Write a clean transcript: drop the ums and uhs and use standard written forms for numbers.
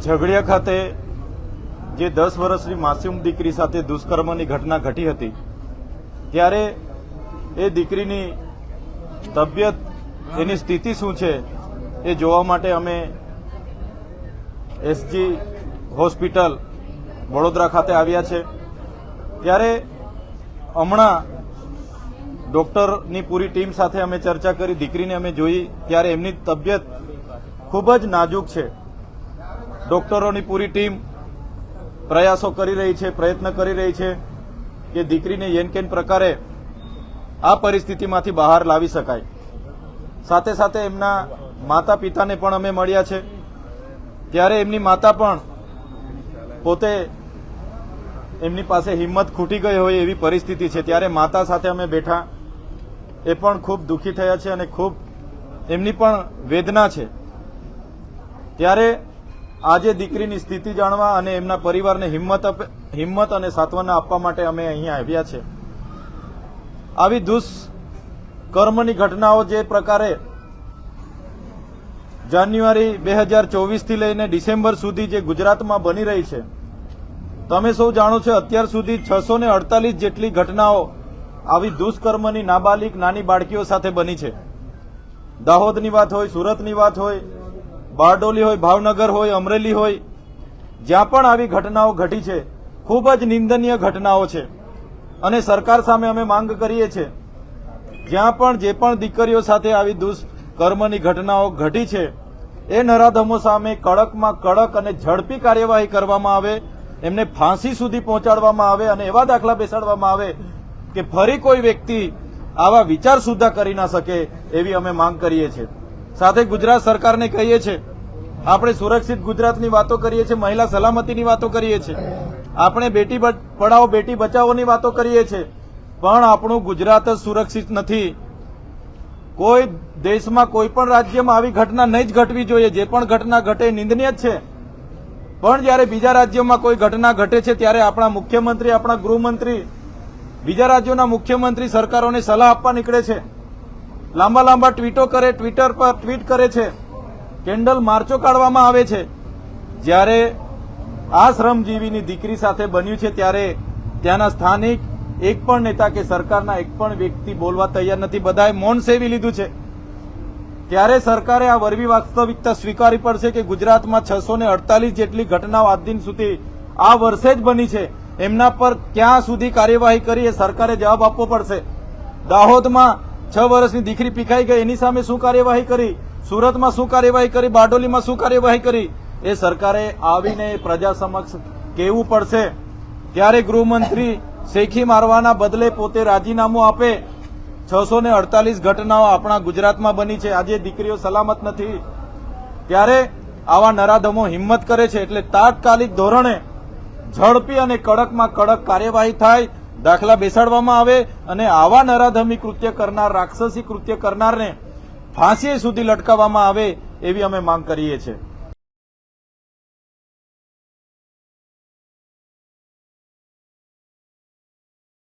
ઝઘડિયા ખાતે જે 10 વર્ષની માસૂમ દીકરી સાથે દુષ્કર્મની ઘટના ઘટી હતી ત્યારે એ દીકરીની તબિયત, એની સ્થિતિ શું છે એ જોવા માટે અમે એસજી હોસ્પિટલ વડોદરા ખાતે આવ્યા છે। ત્યારે હમણાં ડોક્ટરની પૂરી ટીમ સાથે અમે ચર્ચા કરી, દીકરીને અમે જોઈ ત્યારે એમની તબિયત ખૂબ જ નાજુક છે। ડોક્ટરોની પૂરી ટીમ પ્રયાસો કરી રહી છે, પ્રયત્ન કરી રહી છે કે દીકરીને યેન કેન પ્રકારે આ પરિસ્થિતિમાંથી બહાર લાવી શકાય। સાથે સાથે એમના માતા પિતાને પણ અમે મળ્યા છે, ત્યારે એમની માતા પણ પોતે એમની પાસે હિંમત ખૂટી ગઈ હોય એવી પરિસ્થિતિ છે। ત્યારે માતા સાથે અમે બેઠા, એ પણ ખૂબ દુઃખી થયા છે અને ખૂબ એમની પણ વેદના છે। ત્યારે આજે દીકરીની સ્થિતિ જાણવા અને એમના પરિવારને હિંમત અને સાંત્વના આપવા માટે અમે અહીંયા આવ્યા છે। આવી દુષ્કર્મની ઘટનાઓ જે પ્રકારે જાન્યુઆરી 2024થી લઈને ડિસેમ્બર સુધી જે ગુજરાતમાં બની રહી છે, તમે સૌ જાણો છો અત્યાર સુધી 648 જેટલી ઘટનાઓ આવી દુષ્કર્મની નાબાલિગ નાની બાળકીઓ સાથે બની છે। દાહોદની વાત હોય, સુરતની વાત હોય, બારડોલી હોય, ભાવનગર હોય, અમરેલી હોય, જ્યાં પણ આવી ઘટનાઓ ઘટી છે ખૂબ જ નિંદનીય ઘટનાઓ છે અને સરકાર સામે અમે માંગ કરીએ છીએ જ્યાં પણ જે પણ દીકરીઓ સાથે આવી દુષ્કર્મની ઘટનાઓ ઘટી છે એ નરાધમો સામે કડકમાં કડક અને ઝડપી કાર્યવાહી કરવામાં આવે, એમને ફાંસી સુધી પહોંચાડવામાં આવે અને એવા દાખલા બેસાડવામાં આવે કે ફરી કોઈ વ્યક્તિ આવા વિચાર સુદ્ધા કરી ના શકે એવી અમે માંગ કરીએ છીએ। સાથે ગુજરાત સરકારને કહીએ છીએ, આપણે સુરક્ષિત ગુજરાતની વાતો કરીએ છીએ, મહિલા સલામતીની વાતો કરીએ છીએ, આપણે બેટી પઢાઓ બેટી બચાવોની વાતો કરીએ છીએ, પણ આપણું ગુજરાત જ સુરક્ષિત નથી। કોઈ દેશમાં કોઈ પણ રાજ્યમાં આવી ઘટના નહીં જ ઘટવી જોઈએ, જે પણ ઘટના ઘટે નિંદનીય જ છે, પણ જ્યારે બીજા રાજ્યોમાં કોઈ ઘટના ઘટે છે ત્યારે આપણા મુખ્યમંત્રી, આપણા ગૃહમંત્રી બીજા રાજ્યોના મુખ્યમંત્રી સરકારોને સલાહ આપવા નીકળે છે, લાંબા લાંબા ટ્વીટો કરે, ટ્વિટર પર ટ્વીટ કરે છે, કેન્ડલ માર્ચો કાઢવામાં આવે છે। જ્યારે આ શ્રમજીવીની દીકરી સાથે બન્યું છે ત્યારે ત્યાંના સ્થાનિક એક પણ નેતા કે સરકારના એક પણ વ્યક્તિ બોલવા તૈયાર નથી, બધાએ મૌન સેવી લીધું છે। ત્યારે સરકારે આ વરવી વાસ્તવિકતા સ્વીકારવી પડશે કે ગુજરાતમાં 648 જેટલી ઘટનાઓ આજ દિન સુધી આ વર્ષે જ બની છે, એમના પર ક્યાં સુધી કાર્યવાહી કરી એ સરકારે જવાબ આપવો પડશે। દાહોદમાં 6 વર્ષની દીકરી પીખાઈ ગઈ, એની સામે શું કાર્યવાહી કરી, સુરતમાં શું કાર્યવાહી કરી, બારડોલીમાં શું કાર્યવાહી કરી, એ સરકારે આવીને પ્રજા સમક્ષ કહેવું પડશે। ત્યારે ગૃહમંત્રી શેખી મારવાના બદલે પોતે રાજીનામું આપે। 648 ઘટનાઓ આપણા ગુજરાતમાં બની છે, આજે દીકરીઓ સલામત નથી। ત્યારે આવા નરાધમો હિંમત કરે છે એટલે તાત્કાલિક ધોરણે ઝડપી અને કડકમાં કડક કાર્યવાહી થાય, દાખલા બેસાડવામાં આવે અને આવા નરાધમી કૃત્ય કરનાર, રાક્ષસી કૃત્ય કરનારને ફાંસી સુધી લટકાવવામાં આવે એવી અમે માંગ કરીએ છીએ।